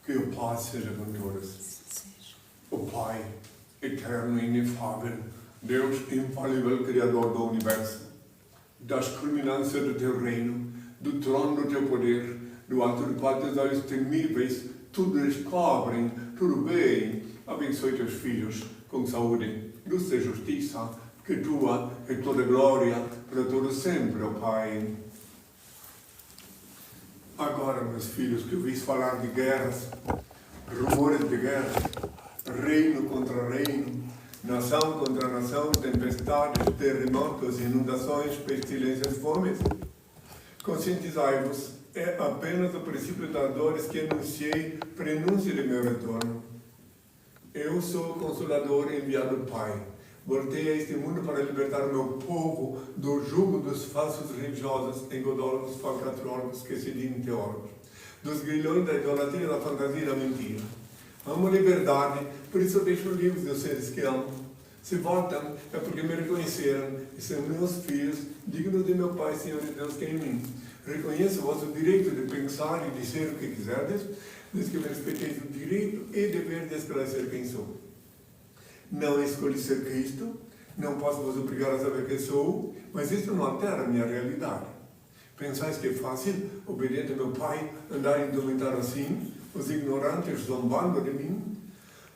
Que o Pai seja convosco. O Pai, eterno e inefável, Deus infalível, Criador do Universo, das culminâncias do Teu reino, do trono do Teu poder, do alto do qual Teus olhos temíveis tudo descobrem, tudo veem. Abençoe Teus filhos com saúde, luz e justiça, que Tua é toda glória para todo sempre, ó Pai. Agora, meus filhos, que ouvis falar de guerras, rumores de guerras, reino contra reino, nação contra nação, tempestades, terremotos, inundações, pestilências, fomes, conscientizai-vos, é apenas o princípio das dores que anunciei, prenúncio de meu retorno. Eu sou o Consolador enviado do Pai. Voltei a este mundo para libertar o meu povo do jugo dos falsos religiosos, engodólogos, falcatrólogos, que se dizem teólogos, dos grilhões da idolatria, da fantasia e da mentira. Amo liberdade, por isso deixo livres dos seres que amo. Se voltam, é porque me reconheceram e são meus filhos, dignos de meu Pai, Senhor e Deus, que é em mim. Reconheço o vosso direito de pensar e de ser o que quiserdes, desde que me respeiteis o direito e dever de esclarecer quem sou. Não escolhi ser Cristo, não posso vos obrigar a saber quem sou, mas isso não altera a minha realidade. Pensais que é fácil, obediente ao meu Pai, andar indumentado assim, os ignorantes zombando de mim?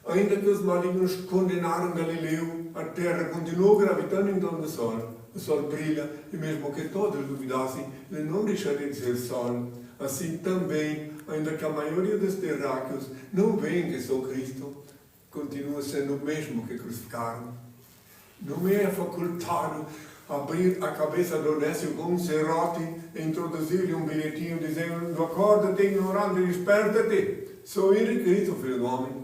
Ainda que os malignos condenaram Galileu, a terra continuou gravitando em torno do sol. O sol brilha, e mesmo que todos duvidassem, ele não deixaria de ser sol. Assim também, ainda que a maioria dos terráqueos não veem que sou Cristo, continua sendo o mesmo que crucificaram. Não me é facultado abrir a cabeça do Nécio com um serrote e introduzir-lhe um bilhetinho dizendo: acorda-te, ignorante, desperta-te, sou ele Cristo, filho do homem.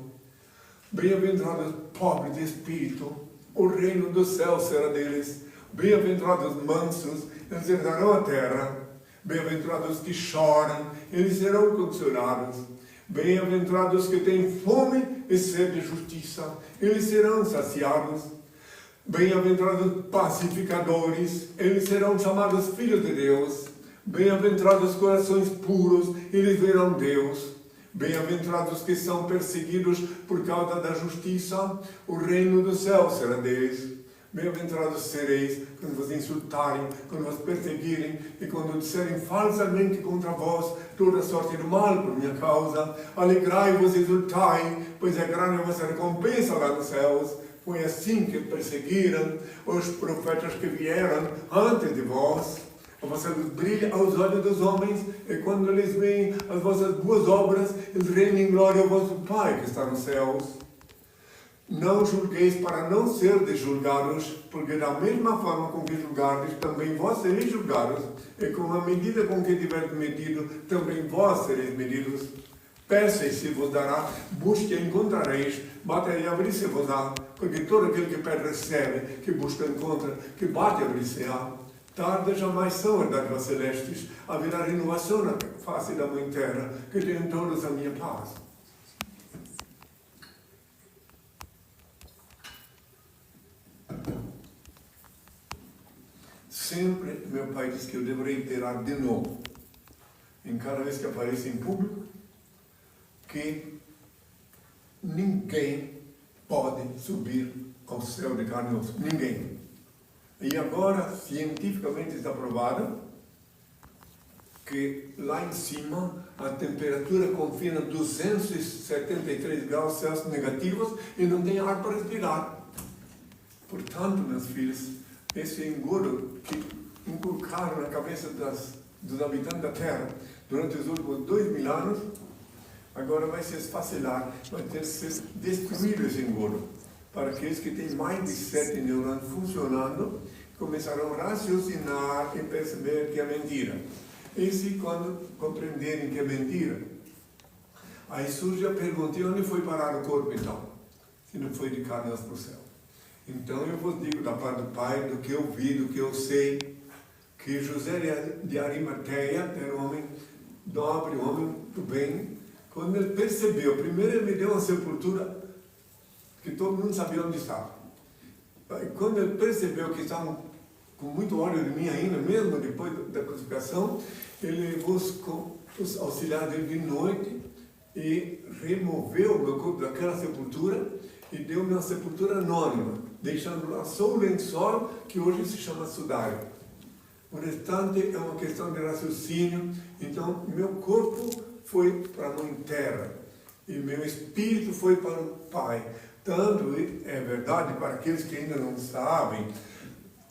Bem-aventurados pobres de espírito, o reino do céu será deles. Bem-aventurados mansos, eles herdarão a terra. Bem-aventurados que choram, eles serão consolados. Bem-aventurados que têm fome e sede de justiça, eles serão saciados. Bem-aventurados pacificadores, eles serão chamados filhos de Deus. Bem-aventurados corações puros, eles verão Deus. Bem-aventurados que são perseguidos por causa da justiça, o reino do céu será deles. Bem-aventurados sereis quando vos insultarem, quando vos perseguirem e quando disserem falsamente contra vós toda sorte do mal por minha causa. Alegrai-vos e exultai, pois é grande a vossa recompensa lá nos céus. Foi assim que perseguiram os profetas que vieram antes de vós. A vossa luz brilha aos olhos dos homens, e quando eles veem as vossas boas obras, eles rendem em glória ao vosso Pai que está nos céus. Não julgueis para não seres julgados, porque da mesma forma com que julgardes, também vós sereis julgados, e com a medida com que tiverdes medido, também vós sereis medidos. Peça e se vos dará, busque e encontrareis, bate e abrir-se-vos-á, porque todo aquele que pede recebe, que busca encontra, que bate e abrir-se-á. Tarde jamais são as dádivas celestes, haverá renovação na face da mãe terra, que tenham todos a minha paz. Sempre meu pai diz que eu devo reiterar de novo, em cada vez que apareço em público, que ninguém pode subir ao céu de carne e osso. Ninguém. E agora, cientificamente está provado que lá em cima a temperatura confina 273 graus Celsius negativos e não tem ar para respirar. Portanto, meus filhos, esse engodo que inculcaram na cabeça dos habitantes da Terra durante os últimos 2000 anos, agora vai se esfacelar, vai ter que ser destruído esse engodo, para aqueles que têm mais de 7 neurônios funcionando, começarão a raciocinar e perceber que é mentira. E se quando compreenderem que é mentira, aí surge a pergunta: e onde foi parar o corpo então? Se não foi de carne para o céu. Então eu vos digo da parte do Pai, do que eu vi, do que eu sei, que José de Arimateia era um homem nobre, um homem do bem. Quando ele percebeu, primeiro ele me deu uma sepultura que todo mundo sabia onde estava. E quando ele percebeu que estavam com muito ódio de mim ainda, mesmo depois da crucificação, ele buscou os auxiliares dele de noite e removeu o meu corpo daquela sepultura e deu-me uma sepultura anônima, deixando lá só o lençol, que hoje se chama sudário. O restante é uma questão de raciocínio. Então, meu corpo foi para a Mãe Terra e meu espírito foi para o Pai. Tanto é verdade, para aqueles que ainda não sabem,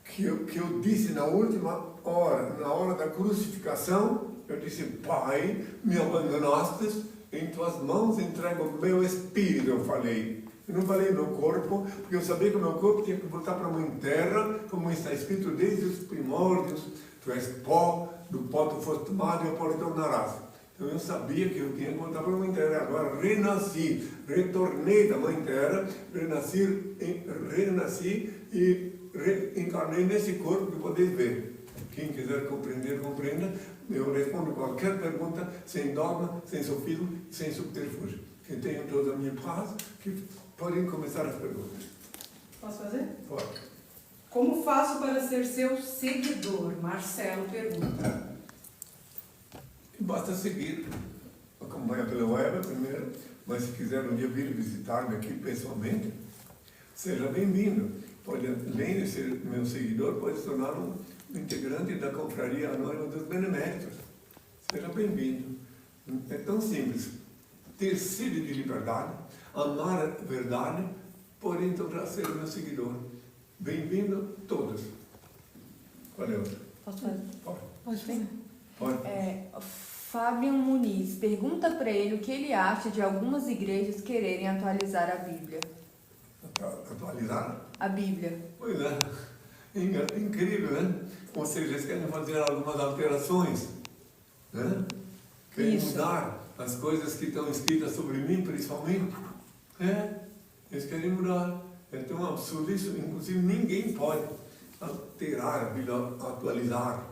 que eu disse na última hora, na hora da crucificação, eu disse: Pai, me abandonastes, em tuas mãos entrego o meu espírito, eu falei. Eu não falei meu corpo, porque eu sabia que o meu corpo tinha que voltar para a Mãe Terra, como está escrito desde os primórdios: tu és pó, do pó tu foste tomado e ao pó retornarás. Então eu sabia que eu tinha que voltar para a Mãe Terra. Agora renasci, retornei da Mãe Terra, renasci e reencarnei nesse corpo que podeis ver. Quem quiser compreender, compreenda. Eu respondo qualquer pergunta, sem dogma, sem sofismo, sem subterfúgio. Que tenham toda a minha paz, que podem começar as perguntas. Posso fazer? Pode. Como faço para ser seu seguidor? Marcelo pergunta. Basta seguir. Acompanha pela web primeiro, mas se quiser um dia vir visitar-me aqui pessoalmente, seja bem-vindo. Pode, além de ser meu seguidor, pode se tornar um integrante da Confraria Anônima dos Beneméritos. Seja bem-vindo. É tão simples. Ter sede de liberdade, amar a verdade, pode então já ser meu seguidor. Bem-vindo todos. Qual é outro? Posso fazer? Pode. Pode pegar. Pode. Fábio Muniz pergunta para ele o que ele acha de algumas igrejas quererem atualizar a Bíblia. Atualizar? A Bíblia. Pois é. Incrível, né? Ou seja, eles querem fazer algumas alterações, né? Querem mudar as coisas que estão escritas sobre mim, principalmente. Eles querem mudar. É tão absurdo isso. Inclusive, ninguém pode alterar a Bíblia, atualizar.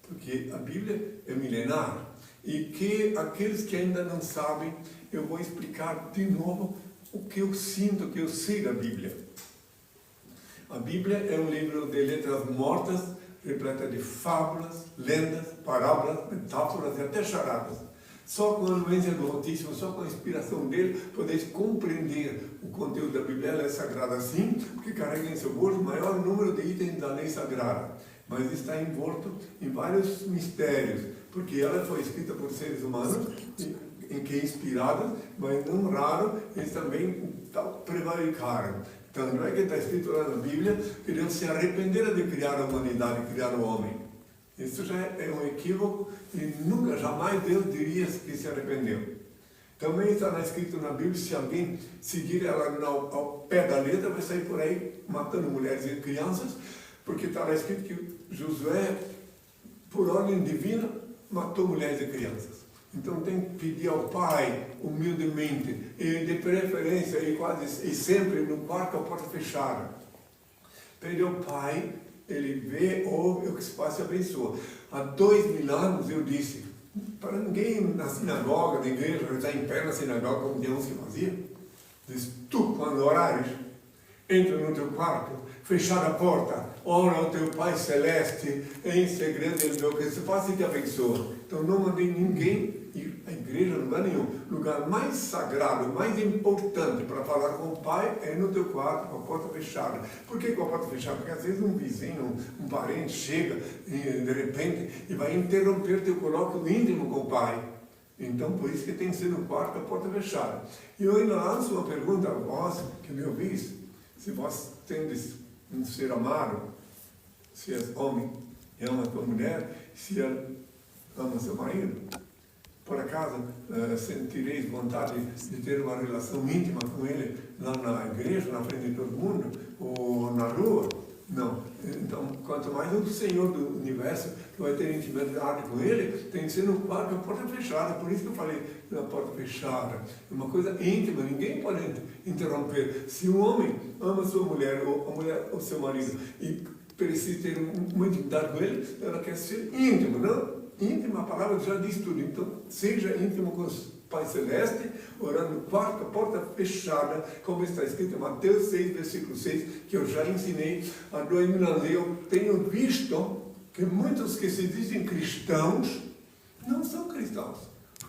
Porque a Bíblia é milenar. E que aqueles que ainda não sabem, eu vou explicar de novo o que eu sinto, o que eu sei da Bíblia. A Bíblia é um livro de letras mortas, repleta de fábulas, lendas, parábolas, metáforas e até charadas. Só com a anuência do Altíssimo, só com a inspiração dele, podeis compreender o conteúdo da Bíblia. Ela é sagrada sim, porque carrega em seu bolso o maior número de itens da lei sagrada. Mas está envolto em vários mistérios, porque ela foi escrita por seres humanos, em que inspirados, mas não raro, eles também prevaricaram. Tanto é que está escrito lá na Bíblia que Deus se arrependera de criar a humanidade, criar o homem. Isso já é um equívoco e nunca, jamais Deus diria que se arrependeu. Também está escrito na Bíblia, se alguém seguir ela ao pé da letra, vai sair por aí matando mulheres e crianças, porque está lá escrito que Josué, por ordem divina, matou mulheres e crianças. Então tem que pedir ao Pai, humildemente, e de preferência, e sempre no quarto a porta fechada. Pede ao Pai, ele vê, ouve o que se passa e abençoa. Há 2000 anos eu disse, para ninguém na sinagoga, na igreja, rezar em pé na sinagoga, como Deus que fazia. Diz, tu, quando orares, entra no teu quarto, fechar a porta, ora ao teu Pai Celeste, em segredo ele vê o que se passa e te abençoa. Então não mandei ninguém ir à igreja, lugar nenhum. O lugar mais sagrado, mais importante para falar com o Pai é no teu quarto, com a porta fechada. Por que com a porta fechada? Porque às vezes um vizinho, um parente chega de repente e vai interromper teu colóquio íntimo com o Pai. Então por isso que tem que ser no quarto, com a porta fechada. E eu ainda lanço uma pergunta a vós, que me ouvis, se vós tendes um ser amado, se és homem e ama a tua mulher, se ela ama seu marido, por acaso sentireis vontade de ter uma relação íntima com ele lá na igreja, na frente de todo mundo, ou na rua? Não. Então, quanto mais o Senhor do Universo, que vai ter intimidade com ele, tem que ser no quarto, com a porta fechada. Por isso que eu falei na porta fechada. É uma coisa íntima, ninguém pode interromper. Se um homem ama sua mulher, ou a mulher ou seu marido, e precisa ter uma intimidade com ele, ela quer ser íntima, não? Íntima, a palavra já diz tudo. Então, seja íntimo com o Pai Celeste, orando no quarto, a porta fechada, como está escrito em Mateus 6, versículo 6, que eu já ensinei há 2000 anos. Eu tenho visto que muitos que se dizem cristãos não são cristãos.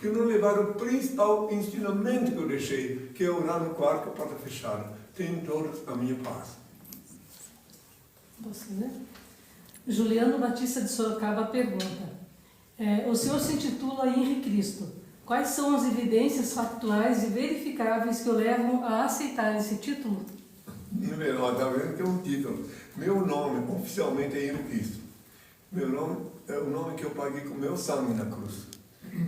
porque não levaram o principal ensinamento que eu deixei, que é orar no quarto com a porta fechada. Tenham todos a minha paz. Você, né? Juliano Batista de Sorocaba pergunta: o senhor se intitula Henri Cristo. Quais são as evidências factuais e verificáveis que o levam a aceitar esse título? Está vendo que é um título. Meu nome oficialmente é Henri Cristo. Meu nome é o nome que eu paguei com meu sangue na cruz.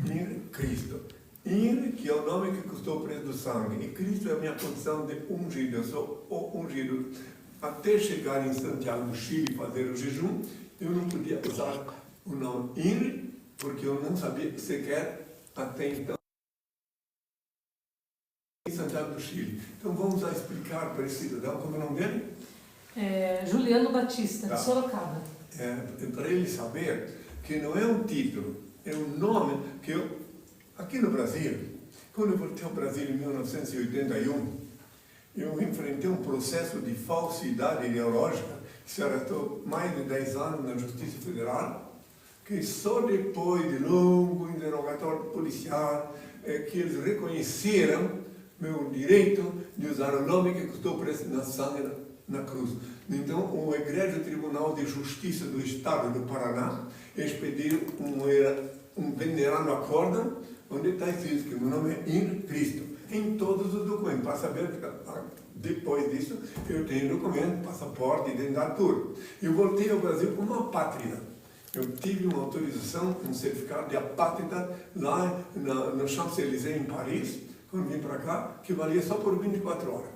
Henri Cristo. Henri, que é o nome que custou o preço do sangue. E Cristo é a minha condição de ungido. Eu sou o ungido. Até chegar em Santiago do Chile fazer o jejum, eu não podia usar o nome Henri, porque eu não sabia sequer até então em Santiago do Chile. Então vamos lá explicar para esse cidadão como é o nome dele? Juliano Batista, Tá. de Sorocaba. Para ele saber que não é um título, é um nome que eu, aqui no Brasil, quando eu voltei ao Brasil em 1981, eu enfrentei um processo de falsidade ideológica que se arrastou mais de 10 anos na Justiça Federal, que só depois de longo interrogatório policial que eles reconheceram meu direito de usar o nome que custou o preço da sangue na cruz. Então, o Egregiado Tribunal de Justiça do Estado do Paraná expediu um venerando acórdão, onde está escrito que meu nome é Henri Cristo, em todos os documentos, para saber que depois disso eu tenho documento, passaporte, identidade, tudo. Eu voltei ao Brasil como uma apátrida. Eu tive uma autorização, um certificado de apátrida lá no Champs-Élysées, em Paris, quando vim para cá, que valia só por 24 horas.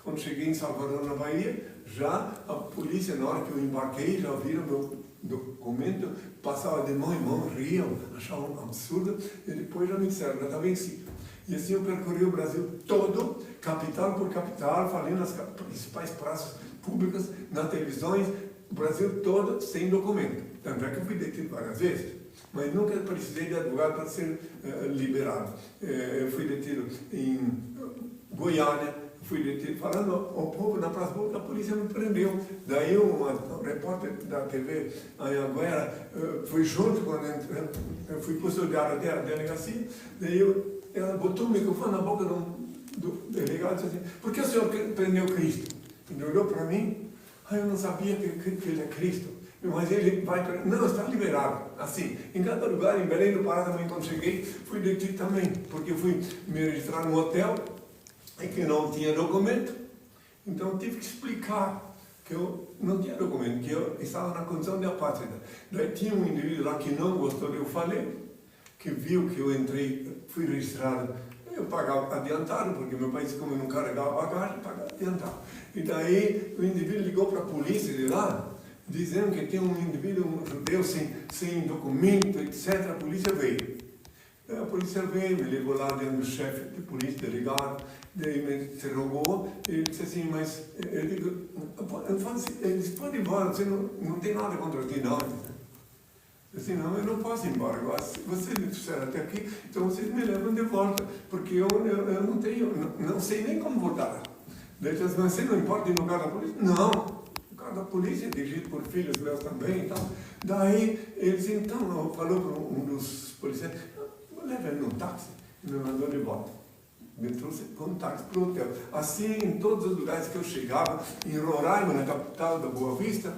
Quando cheguei em Salvador, na Bahia, já a polícia, na hora que eu embarquei, já viram meu documento, passava de mão em mão, riam, achavam um absurdo, e depois já me disseram, já está vencido. E assim eu percorri o Brasil todo, capital por capital, falei nas principais praças públicas, nas televisões, o Brasil todo sem documento. Tanto é que eu fui detido várias vezes, mas nunca precisei de advogado para ser liberado. Eu fui detido em Goiânia, fui detido falando ao povo na praça pública, a polícia me prendeu. Daí uma repórter da TV Anhanguera foi junto quando eu fui custodiado até a delegacia, daí ela botou o microfone na boca do delegado e disse assim: por que o senhor prendeu Cristo? Ele olhou para mim, eu não sabia que ele é Cristo, mas ele vai... Não, está liberado. Assim, em cada lugar, em Belém do Pará também, quando cheguei, fui detido também, porque eu fui me registrar no hotel e que não tinha documento, então eu tive que explicar que eu não tinha documento, que eu estava na condição de apátrida. Daí tinha um indivíduo lá que não gostou do que eu falei, que viu que eu entrei, fui registrado, eu pagava adiantado, porque meu país, como eu não carregava bagagem, pagava adiantado. E daí o indivíduo ligou para a polícia de lá, dizendo que tem um indivíduo, um judeu sem documento, etc. A polícia veio. Daí a polícia veio, me levou lá dentro do chefe de polícia, delegado, daí me interrogou, e ele disse assim, mas eu digo, ele disse, pode ir embora, você não tem nada contra ti, não. Assim, não, eu não posso ir embora. Agora, se vocês me trouxeram até aqui, então vocês me levam de volta, porque eu não tenho, não sei nem como votar. Daí ele disse, mas você não importa ir no lugar da polícia? Não, o carro da polícia é dirigido por filhos meus também e tal. Daí ele disse, então, falou para um dos policiais, leva ele num táxi, e me mandou de volta. Me trouxe com um táxi para o hotel. Assim, em todos os lugares que eu chegava, em Roraima, na capital da Boa Vista,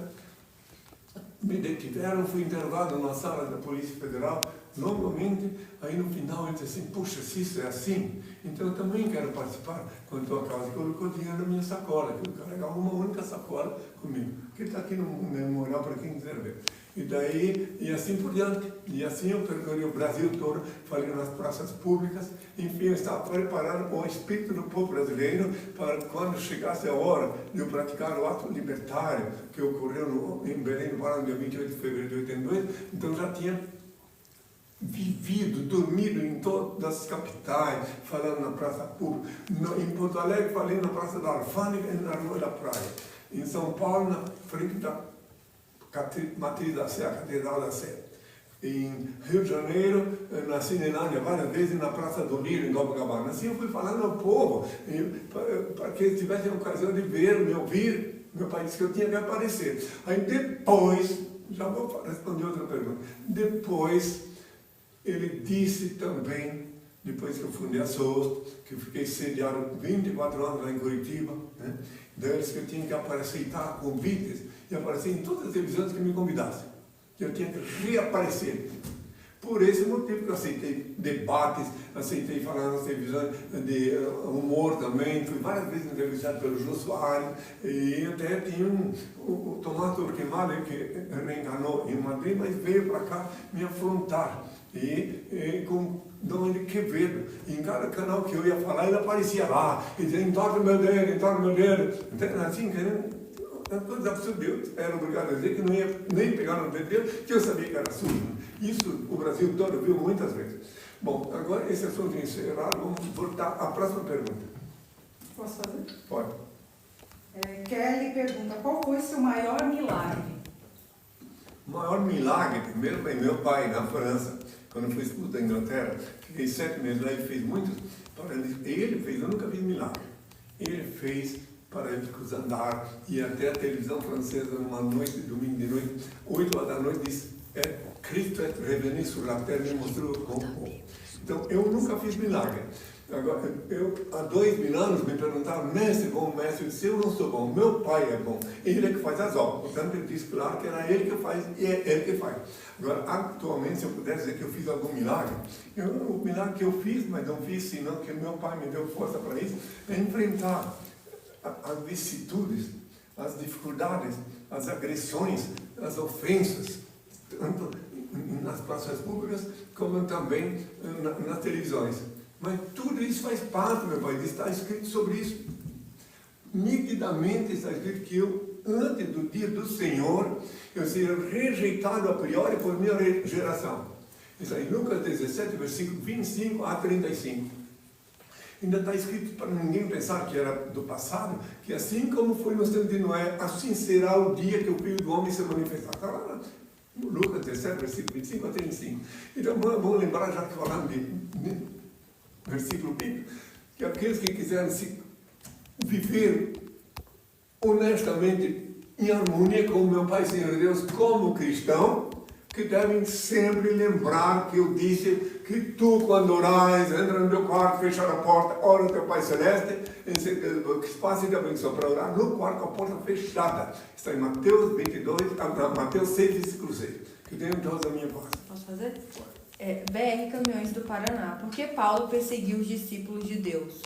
me detiveram, fui interrogado numa sala da Polícia Federal, longamente, aí no final ele disse assim, puxa, se isso é assim, então eu também quero participar. Quando estou a casa, eu colocou dinheiro na minha sacola, que eu carregava uma única sacola comigo, que está aqui no memorial para quem quiser ver. E daí, e assim por diante. E assim eu percorri o Brasil todo, falei nas praças públicas, enfim, eu estava preparando o espírito do povo brasileiro para quando chegasse a hora de eu praticar o ato libertário que ocorreu em Belém do Pará, no dia 28 de fevereiro de 82, então já tinha vivido, dormido em todas as capitais, falando na praça pública. Em Porto Alegre, falei na Praça da Alfândega e na Rua da Praia. Em São Paulo, na frente da Matriz da Sé, a Catedral da Sé. Em Rio de Janeiro, na Cinelândia, várias vezes na Praça do Lírio, em Copacabana. Assim eu fui falando ao povo, para que eles tivessem a ocasião de ver, me ouvir. Meu pai disse que eu tinha que aparecer. Aí depois, já vou responder outra pergunta, depois ele disse também, depois que eu fundei a SOS, que eu fiquei sediado 24 anos lá em Curitiba, né? Daí ele disse que eu tinha que aceitar convites e aparecer em todas as televisões que me convidassem. Que eu tinha que reaparecer. Por esse motivo que eu aceitei debates, aceitei falar nas televisões de humor também, fui várias vezes entrevistado pelo Jô Soares, e até tinha o Tomás Torquemada, que reencarnou em Madrid, mas veio para cá me afrontar. E com Dom de Quevedo, em cada canal que eu ia falar, ele aparecia lá, e dizia, entorta meu dedo, entorta meu dedo. Então, assim, querendo, coisa absurda, eu era obrigado a dizer que não ia nem pegar no dedo dele, que eu sabia que era sujo. Isso o Brasil todo viu muitas vezes. Bom, agora esse assunto encerrado, vamos voltar à próxima pergunta. Posso fazer? Pode. Kelly pergunta, qual foi seu maior milagre? O maior milagre, primeiro, foi meu pai na França, quando eu fui expulso da Inglaterra. Fiquei 7 meses lá e fez muitos paralíticos. Ele fez, eu nunca fiz milagre. Ele fez paralíticos andar, e até a televisão francesa, uma noite, domingo de noite, 8 horas da noite, disse, Cristo é revenu sur la terre, me mostrou como. Então, eu nunca fiz milagre. Agora, há 2000 anos me perguntaram, mestre bom, mestre, eu disse, eu não sou bom, meu pai é bom, ele é que faz as obras. Portanto, ele disse claro que era ele que faz e é ele que faz. Agora, atualmente, se eu pudesse dizer que eu fiz algum milagre, o milagre que eu fiz, mas não fiz senão que meu pai me deu força para isso, é enfrentar as vicissitudes, as dificuldades, as agressões, as ofensas, tanto nas praças públicas como também nas televisões. Mas tudo isso faz parte, meu pai, está escrito sobre isso. Nitidamente está escrito que eu, antes do dia do Senhor, eu seria rejeitado a priori por minha geração. Isso aí, Lucas 17, versículo 25 a 35. Ainda está escrito para ninguém pensar que era do passado, que assim como foi no tempo de Noé, assim será o dia que o Filho do Homem se manifestar. Está lá no Lucas 17, versículo 25 a 35. Então, vamos lembrar, já que falamos de versículo bíblico, que aqueles que quiserem viver honestamente em harmonia com o meu Pai Senhor Deus como cristão, que devem sempre lembrar que eu disse que tu, quando orais, entra no teu quarto, fecha a porta, ora ao teu Pai Celeste, que espaço de abençoa para orar no quarto com a porta fechada. Está em Mateus 6, versículo 6. Que tenham todos a minha paz. Posso fazer? BR Caminhões do Paraná. Por que Paulo perseguiu os discípulos de Deus?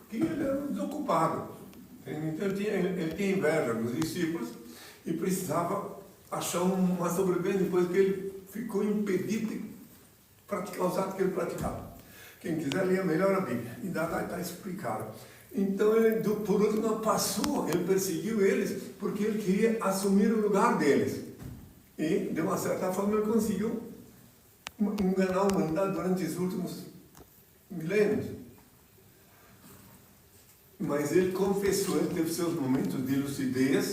Que ele era um desocupado. Então ele tinha inveja dos discípulos e precisava achar uma sobrevivência depois que ele ficou impedido de praticar os atos que ele praticava. Quem quiser ler melhor a Bíblia, ainda está explicado. Então ele, por último, passou, ele perseguiu eles porque ele queria assumir o lugar deles. E, de uma certa forma, ele conseguiu enganar a humanidade durante os últimos milênios. Mas ele confessou, ele teve seus momentos de lucidez,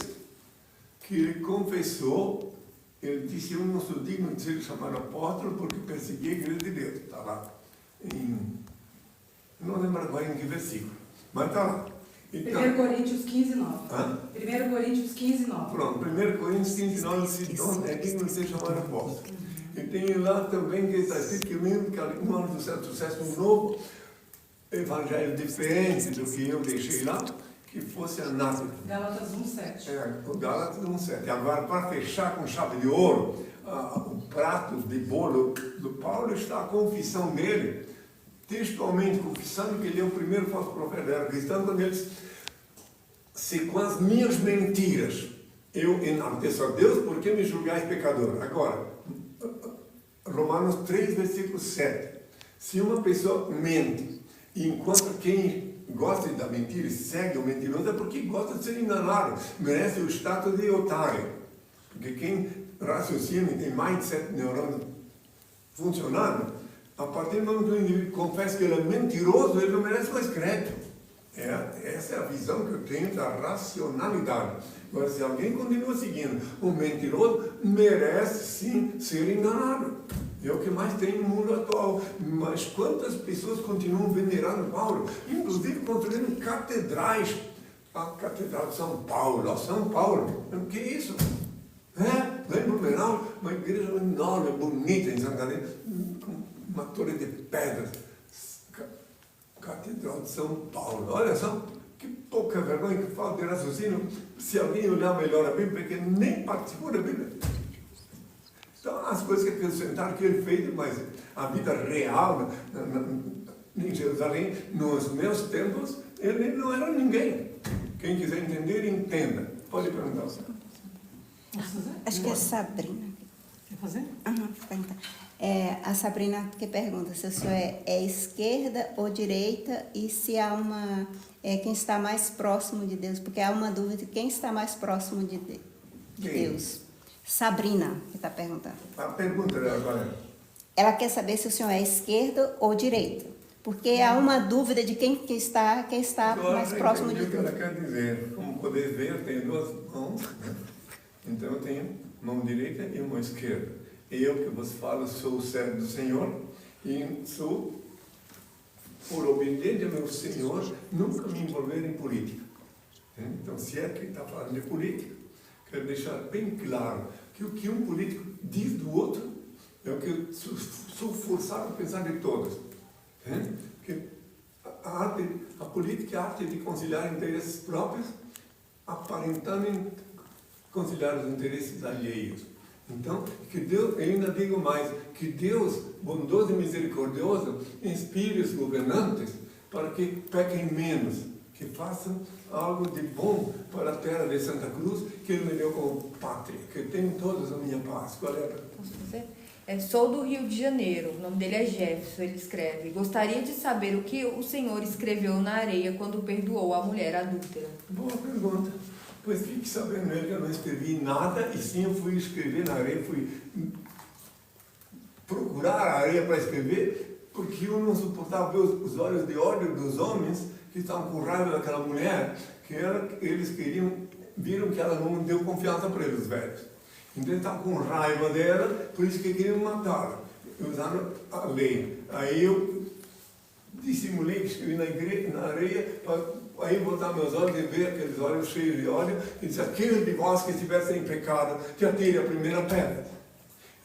que ele confessou, ele disse, eu não sou digno de ser chamado apóstolo porque persegui a igreja de Deus. Está lá, não lembro agora em que versículo, mas está lá. Então, 1 Coríntios 15, 9. 1 Coríntios 15, 9. Pronto, 1 Coríntios 15, 9, é digno de ser chamado apóstolo. E tem lá também que está escrito que mesmo que um ano do certo sucesso, um novo evangelho diferente do que eu deixei lá, que fosse anátema. Gálatas 1,7. O Gálatas 1,7. Agora, para fechar com chave de ouro, o prato de bolo do Paulo está a confissão dele, textualmente confessando que ele é o primeiro falso profeta, era cristão, quando ele diz, se com as minhas mentiras eu enalteço a Deus, por que me julgais pecador? Agora, Romanos 3, versículo 7. Se uma pessoa mente e encontra quem gosta da mentira e segue o mentiroso, é porque gosta de ser enganado, merece o status de otário. Porque quem raciocina e tem mais de 7 neurônios funcionando, a partir do momento que o indivíduo confessa que ele é mentiroso, ele não merece mais crédito. Essa é a visão que eu tenho da racionalidade. Agora, se alguém continua seguindo o mentiroso, merece sim ser enganado. É o que mais tem no mundo atual. Mas quantas pessoas continuam venerando Paulo, inclusive construindo catedrais? A Catedral de São Paulo, São Paulo. O que é isso? Lá em Blumenau, uma igreja enorme, bonita, em Santa Catarina, com uma torre de pedras. Catedral de São Paulo. Olha só, que pouca vergonha, que falta de raciocínio. Se alguém olhar melhor a Bíblia, porque nem participou da Bíblia. Então, as coisas que acrescentaram que ele fez, mas a vida real em Jerusalém, nos meus tempos, ele não era ninguém. Quem quiser entender, entenda. Pode perguntar. Posso fazer? Acho que é Sabrina. Quer fazer? Aham, vou perguntar. A Sabrina que pergunta se o senhor é esquerda ou direita e se há uma... quem está mais próximo de Deus, porque há uma dúvida de quem está mais próximo de Deus. Sabrina, que está perguntando. A pergunta dela agora é... Ela quer saber se o senhor é esquerda ou direita, porque há uma dúvida de quem está mais próximo de Deus. O que ela Deus. quer dizer. Como poder ver, eu tenho duas mãos. Então eu tenho mão direita e mão esquerda. Eu, que vos falo, sou o servo do Senhor e sou, por obediente ao meu Senhor, nunca me envolver em política. Então, se é que está falando de política, quero deixar bem claro que o que um político diz do outro é o que eu sou forçado a pensar de todos. Porque a política é a arte de conciliar interesses próprios, aparentando conciliar os interesses alheios. Então, que Deus, eu ainda digo mais, que Deus, bondoso e misericordioso, inspire os governantes para que pequem menos, que façam algo de bom para a terra de Santa Cruz, que Ele me deu como pátria, que tenham todos a minha paz. Qual é a pergunta? Posso fazer? Sou do Rio de Janeiro, o nome dele é Jefferson, ele escreve. Gostaria de saber o que o Senhor escreveu na areia quando perdoou a mulher adúltera. Boa pergunta. Pois fique sabendo ele que eu não escrevi nada, e sim eu fui escrever na areia, fui procurar a areia para escrever, porque eu não suportava ver os olhos de ódio dos homens que estavam com raiva daquela mulher, que eles viram que ela não deu confiança para eles, velhos. Então eles estavam com raiva dela, por isso que queriam matá-la, usando a lei. Aí eu dissimulei que escrevi na areia, para aí botar meus olhos e ver aqueles olhos cheios de óleo, e disse, aquele de vós que estivesse em pecado, que atire a primeira pedra.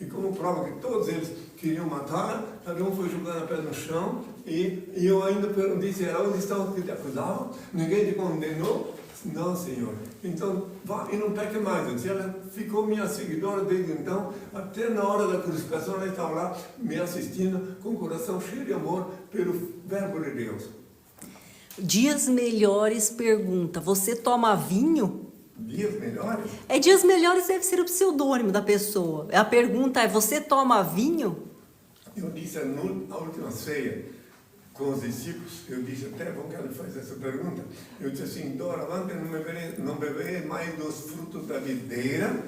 E como prova que todos eles queriam matar, cada um foi jogando a pedra no chão, e eu ainda disse, onde estão os que te acusavam? Ninguém te condenou? Não, Senhor. Então, vá e não peque mais. Eu disse, ela ficou minha seguidora desde então, até na hora da crucificação, ela estava lá me assistindo com o coração cheio de amor pelo verbo de Deus. Dias Melhores pergunta, você toma vinho? Dias melhores? Dias Melhores deve ser o pseudônimo da pessoa. A pergunta é, você toma vinho? Eu disse na última ceia com os discípulos, eu disse, até bom que ela faz essa pergunta, eu disse assim, doravante não beberei mais dos frutos da videira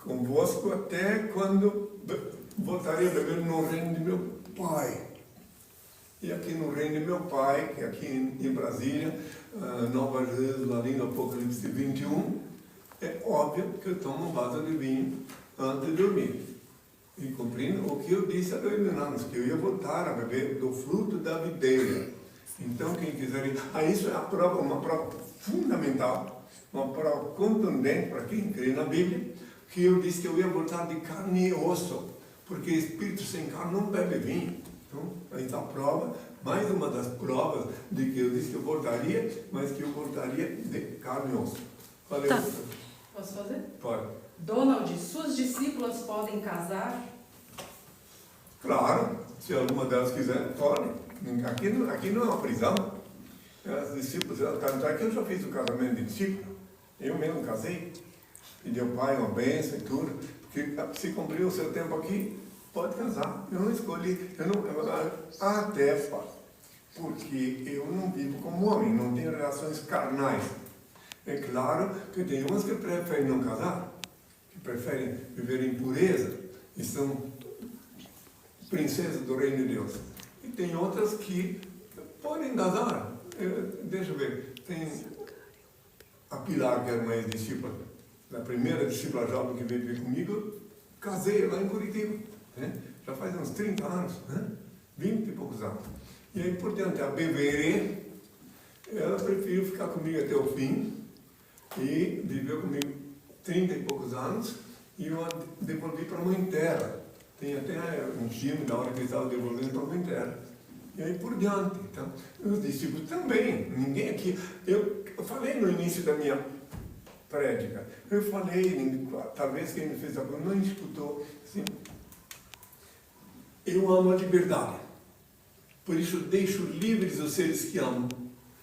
convosco até quando voltarei a beber no reino de meu Pai. E aqui no reino de meu Pai, que é aqui em Brasília, Nova Jerusalém, ali no Apocalipse 21, é óbvio que eu tomo um vaso de vinho antes de dormir. E cumprindo o que eu disse há 2000 anos, que eu ia voltar a beber do fruto da videira. Então, quem quiser ir... isso é uma prova fundamental, uma prova contundente para quem crê na Bíblia, que eu disse que eu ia voltar de carne e osso, porque espírito sem carne não bebe vinho. Então, aí está a prova, mais uma das provas de que eu disse que eu voltaria, mas que eu voltaria de carne e osso. Valeu. Tá. Posso fazer? Pode. Donald, suas discípulas podem casar? Claro, se alguma delas quiser, pode. Aqui não é uma prisão. As discípulas, tanto é que eu já fiz o casamento de discípulo. Eu mesmo casei, pedi ao pai uma bênção e tudo, porque se cumpriu o seu tempo aqui, pode casar. Eu não escolhi, até porque eu não vivo como homem, não tenho relações carnais. É claro que tem umas que preferem não casar, que preferem viver em pureza e são princesas do reino de Deus. E tem outras que podem casar. Deixa eu ver, tem a Pilar, que era uma ex-discípula, a primeira discípula jovem que veio viver comigo, casei lá em Curitiba, né? Já faz uns 30 anos, né? 20 e poucos anos. E é importante, a Beverê, ela preferiu ficar comigo até o fim, e viveu comigo 30 e poucos anos, e eu devolvi para a Mãe Terra. Tem até um filme da hora que eles estavam devolvendo para a Mãe Terra. E aí por diante. Então, os discípulos também, ninguém aqui. Eu falei no início da minha prédica, eu falei, talvez quem me fez a pergunta não escutou, assim, eu amo a liberdade, por isso deixo livres os seres que amo.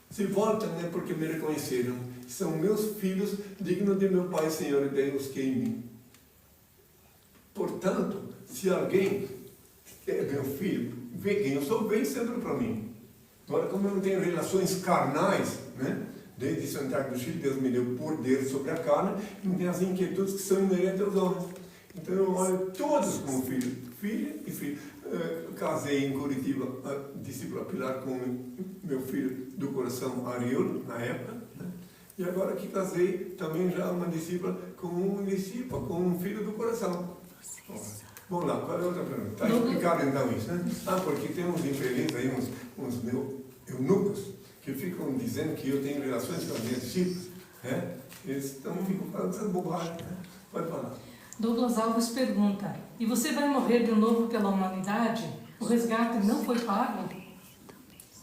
Se voltam é porque me reconheceram, são meus filhos, dignos de meu Pai, Senhor e Deus que é em mim. Portanto, se alguém é meu filho, vê quem eu sou, vem sempre para mim. Agora, como eu não tenho relações carnais, né? Desde Santiago do Chile, Deus me deu poder sobre a carne, e não tem as inquietudes que são inerentes aos homens. Então eu olho todos como filho, filha e filho. Casei em Curitiba, a discípula Pilar, com meu filho do coração, Ariel, na época, né? E agora que casei, também já uma discípula com um discípulo, com um filho do coração. Vamos lá, qual é a outra pergunta? Está explicado então isso, né? Porque tem uns infelizes aí, uns meus eunucos, que ficam dizendo que eu tenho relações com as minhas discípulas, né? Eles ficam falando essas bobagens, né? Pode falar. Douglas Alves pergunta: e você vai morrer de novo pela humanidade? O resgate não foi pago?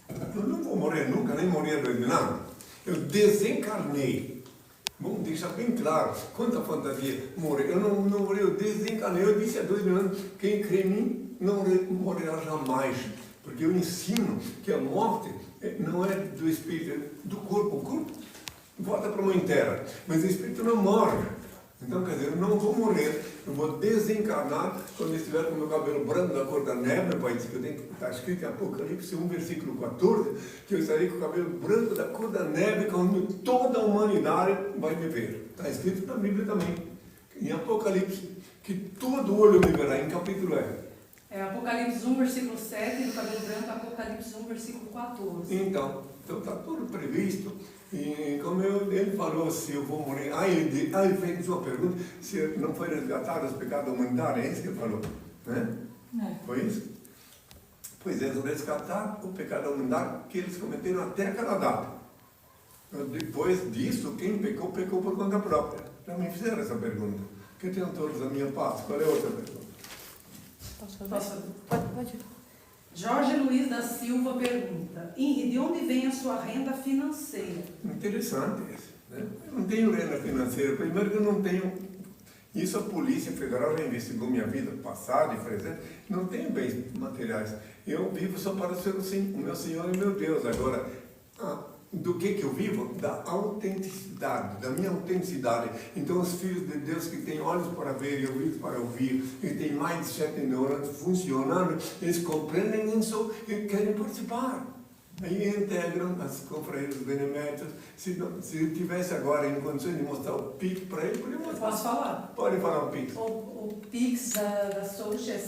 Eu não vou morrer nunca, nem morrer de nada. Eu desencarnei. Vamos deixar bem claro, quanta fantasia morrer. Eu não morri, eu desencarnei. Eu disse há 2 mil anos, quem crê em mim não morrerá jamais. Porque eu ensino que a morte não é do espírito, é do corpo. O corpo volta para a Mãe Terra, mas o espírito não morre. Então, quer dizer, eu não vou morrer, eu vou desencarnar quando eu estiver com o meu cabelo branco da cor da neve. Meu pai disse que eu tenho que estar escrito em Apocalipse 1, versículo 14, que eu estarei com o cabelo branco da cor da neve quando toda a humanidade vai me ver. Está escrito na Bíblia também, em Apocalipse, que todo olho me verá. Em capítulo É Apocalipse 1, versículo 7, e do cabelo branco, Apocalipse 1, versículo 14. Então está tudo previsto. E como ele falou, se eu vou morrer, ele fez uma pergunta, se não foi resgatado os pecados da humanidade, é isso que ele falou, né? Foi isso? Pois eles resgataram o pecado da humanidade que eles cometeram até aquela data. Depois disso, quem pecou, pecou por conta própria. Já me fizeram essa pergunta. Que tenham todos a minha paz. Qual é a outra pergunta? Posso? Pode. Jorge Luiz da Silva pergunta: de onde vem a sua renda financeira? Interessante isso, né? Eu não tenho renda financeira. Primeiro que eu não tenho... Isso a Polícia Federal já investigou minha vida passada e presente. Não tenho bens materiais. Eu vivo só para ser o meu Senhor e meu Deus. Agora, do que eu vivo? Da autenticidade, da minha autenticidade. Então, os filhos de Deus que têm olhos para ver e ouvidos para ouvir, e têm mais de 7 neuronas funcionando, eles compreendem isso e querem participar. Aí integram as confrarias beneméritas. Se eu tivesse agora em condições de mostrar o Pix para ele, poderia mostrar. Posso falar? Pode falar o Pix. O Pix da Soch é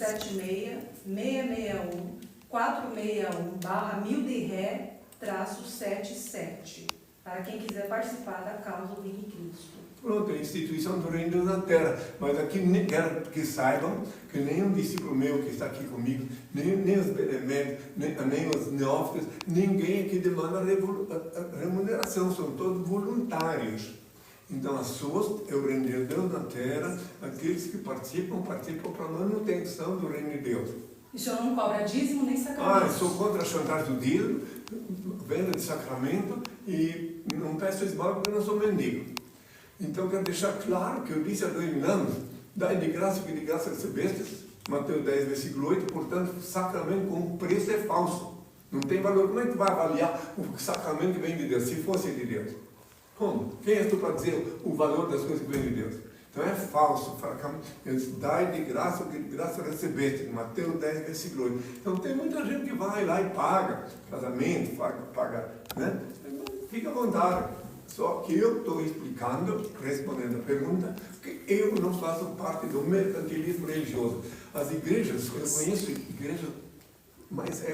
76-661-461/1000 de ré -77, para quem quiser participar da causa do Henrique Cristo. Pronto, a instituição do Reino de Deus na Terra. Mas aqui quero que saibam que nenhum discípulo meu que está aqui comigo, nem os beneméritos, nem os neófitos, ninguém aqui demanda remuneração, são todos voluntários. Então, as suas é o Reino de Deus na Terra, aqueles que participam para a manutenção do Reino de Deus. E o senhor não cobra dízimo nem sacramento? Eu sou contra a chantagem do dízimo, venda de sacramento, e não peço esmola porque eu não sou mendigo. Então, quero deixar claro que eu disse há 2 mil anos, dai de graça que de graça recebestes, Mateus 10, versículo 8, portanto, sacramento com preço é falso. Não tem valor. Como é que tu vai avaliar o sacramento que vem de Deus, se fosse de Deus? Como? Quem és tu para dizer o valor das coisas que vêm de Deus? Então é falso. Dai de graça o que de graça recebeste. Mateus 10, versículo 8. Então tem muita gente que vai lá e paga casamento, paga, né? Fica à vontade. Só que eu estou explicando, respondendo a pergunta, que eu não faço parte do mercantilismo religioso. As igrejas, eu conheço igrejas, mas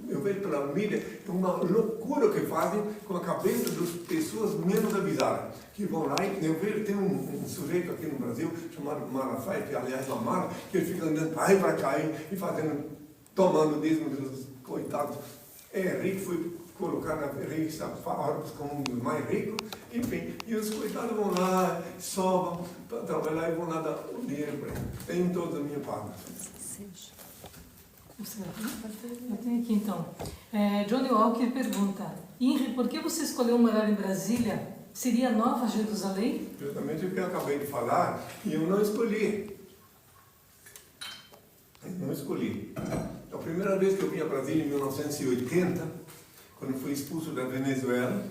eu vejo pela mídia, é uma loucura que fazem com a cabeça das pessoas menos avisadas. Que vão lá e eu vejo, tem um sujeito aqui no Brasil, chamado Malafaia, que aliás é uma mala, que ele fica andando para cá e fazendo, tomando dízimo dos coitados. É rico, foi colocar na revista Forbes como um dos mais ricos, enfim, e os coitados vão lá, sobam para trabalhar e vão lá dar o dinheiro para eles. Tem toda a minha parte. Eu tenho aqui então. Johnny Walker pergunta: Inri, por que você escolheu morar em Brasília? Seria Nova Jerusalém? Justamente o que eu acabei de falar, e eu não escolhi. Eu não escolhi. A primeira vez que eu vim a Brasília, em 1980, quando fui expulso da Venezuela,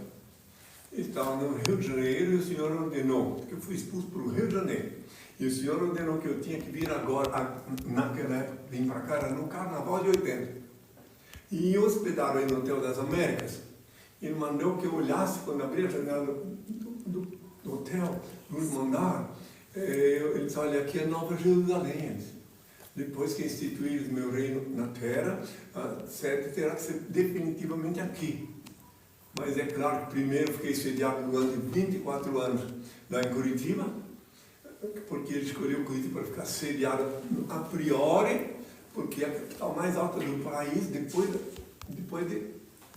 estava no Rio de Janeiro e o senhor ordenou, que eu fui expulso para o Rio de Janeiro, e o senhor ordenou que eu tinha que vir agora, naquela época, vim para cá, no Carnaval de 80. E hospedado aí no Hotel das Américas, ele mandou que eu olhasse, quando abri a janela do hotel, no último andar, ele disse: olha, aqui é Nova Jerusalém. Depois que instituir o meu reino na terra, a sede terá que ser definitivamente aqui. Mas é claro que primeiro fiquei sediado durante 24 anos lá em Curitiba, porque ele escolheu Curitiba para ficar sediado a priori, porque é a capital mais alta do país, depois de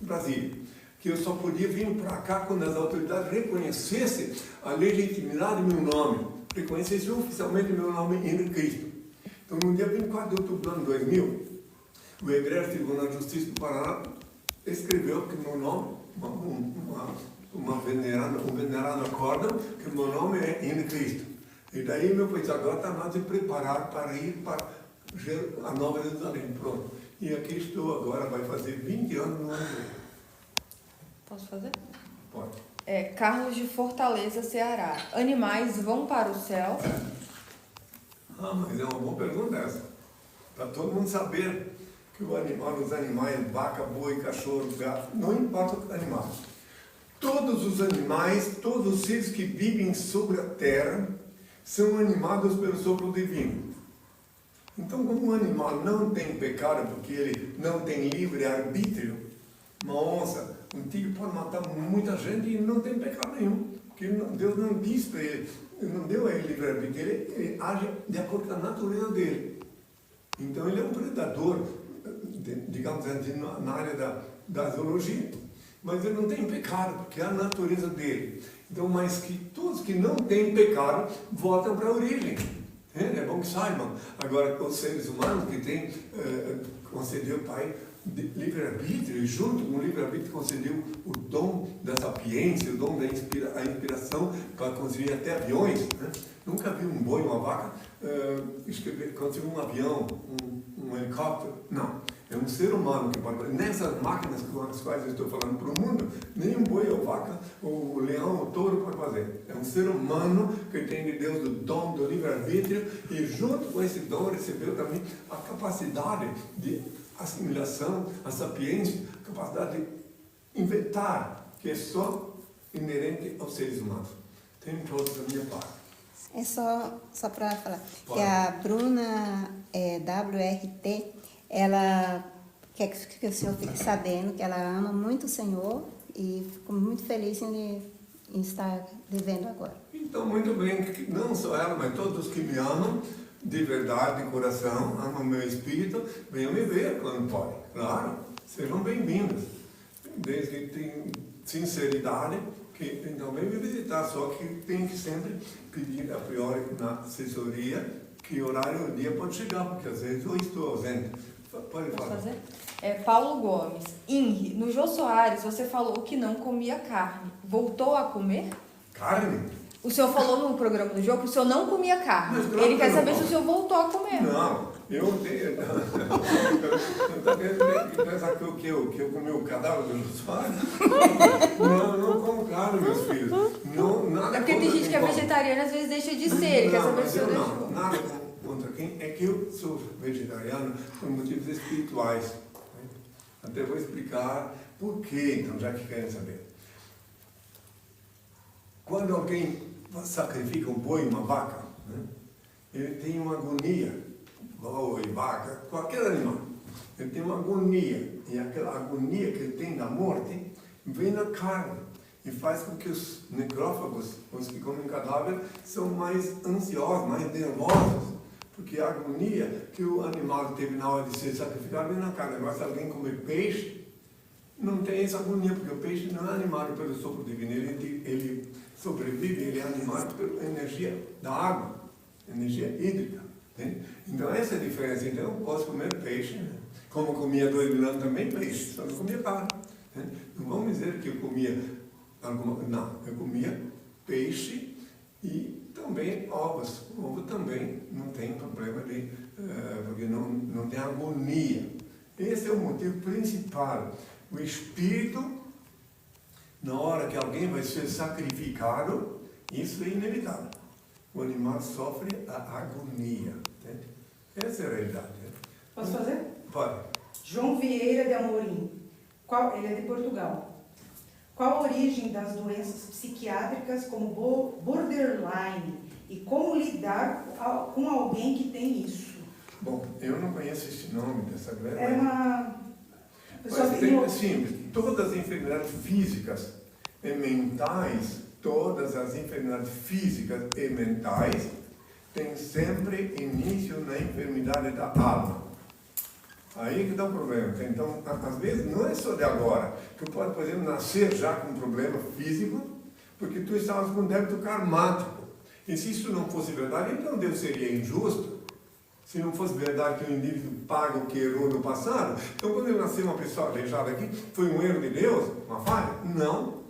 Brasília. Que eu só podia vir para cá quando as autoridades reconhecessem a legitimidade do meu nome, reconhecessem oficialmente o meu nome Henri Cristo. Então, no dia 24 de outubro do ano 2000, o Egresso Tribunal de Justiça do Paraná escreveu que meu nome, um venerado acórdão, que meu nome é Henri Cristo. E daí meu pai disse: agora está mais de preparar para ir para a Nova Jerusalém. Pronto. E aqui estou agora, vai fazer 20 anos no ano que vem. Posso fazer? Pode. Carlos de Fortaleza, Ceará. Animais vão para o céu? Mas é uma boa pergunta essa. Para todo mundo saber que os animais, vaca, boi, cachorro, gato, não importa o animal. Todos os animais, todos os seres que vivem sobre a terra, são animados pelo sopro divino. Então, como um animal não tem pecado, porque ele não tem livre-arbítrio, uma onça, um tigre pode matar muita gente e não tem pecado nenhum. Porque Deus não diz para ele, não deu a ele livre-arbítrio, ele age de acordo com a natureza dele. Então ele é um predador, digamos assim, na área da zoologia. Mas ele não tem pecado, porque é a natureza dele. Então, mas que todos que não têm pecado voltam para a origem. É bom que saibam. Agora, os seres humanos que têm, concedeu o Pai livre-arbítrio, e junto com o livre-arbítrio concedeu o dom da sapiência, o dom da inspiração para construir até aviões. Né? Nunca vi um boi, uma vaca, construir um avião, um helicóptero. Não. É um ser humano que pode. Nessas máquinas com as quais eu estou falando para o mundo, nem um boi ou vaca, ou o leão ou o touro pode fazer. É um ser humano que tem de Deus o dom do livre-arbítrio, e junto com esse dom recebeu também a capacidade de assimilação, a sapiência, a capacidade de inventar, que é só inerente aos seres humanos. Tem todos a minha parte. É só para falar Pode. que a Bruna WRT, ela quer que o senhor fique sabendo que ela ama muito o senhor e fico muito feliz em estar vivendo agora. Então, muito bem, não só ela, mas todos que me amam, de verdade, de coração, amam meu espírito, venham me ver quando podem. Claro, sejam bem-vindos. Desde que tenham sinceridade, que então vem me visitar, só que tem que sempre pedir a priori na assessoria que horário do dia pode chegar, porque às vezes eu estou ausente. Pode Posso falar. fazer? Paulo Gomes. Inri, no Jô Soares você falou que não comia carne. Voltou a comer? Carne? O senhor falou no programa do Jô que o senhor não comia carne. Mas claro Ele que quer eu saber não se o senhor voltou a comer. Não, eu tenho. Pensa que eu comi o cadáver do Jô Soares? Não, não como carne, meus filhos. Não, nada É porque tem contra gente que é quem come. vegetariana às vezes deixa de ser. Ele quer Não, saber mas se o eu senhor não, deixou. nada contra quem. É que eu sou vegetariano por motivos espirituais. Né? Até vou explicar por quê, então, já que querem saber. Quando alguém sacrifica um boi, uma vaca, né? Ele tem uma agonia, boi, vaca, qualquer animal. Ele tem uma agonia, e aquela agonia que ele tem da morte vem na carne e faz com que os necrófagos, os que comem cadáver, são mais ansiosos, mais nervosos, porque a agonia que o animal teve na hora de ser sacrificado vem na carne. Agora, se alguém comer peixe, não tem essa agonia, porque o peixe não é animado pelo sopro divino, ele sobrevive, ele é animado pela energia da água, energia hídrica. Né? Então essa é a diferença. Então eu posso comer peixe, né? Como comia 2.000 anos também peixe, só não comia carne. Né? Não vamos dizer que eu comia não, eu comia peixe e também ovos. O ovo também não tem problema porque não tem agonia. Esse é o motivo principal. O espírito, na hora que alguém vai ser sacrificado, isso é inevitável. O animal sofre a agonia. Entende? Essa é a realidade. Né? Posso fazer? Pode. João Vieira de Amorim. Ele é de Portugal. Qual a origem das doenças psiquiátricas como borderline e como lidar com alguém que tem isso? Bom, eu não conheço esse nome dessa doença. É uma... Mas tem, simples, todas as enfermidades físicas e mentais, todas as enfermidades físicas e mentais têm sempre início na enfermidade da alma. Aí que dá o problema. Então, às vezes, não é só de agora. Tu pode, por exemplo, nascer já com um problema físico, porque tu estavas com débito karmático. E se isso não fosse verdade, então Deus seria injusto. Se não fosse verdade que o indivíduo paga o que errou no passado, então quando eu nasci uma pessoa aleijada aqui, foi um erro de Deus? Uma falha? Não.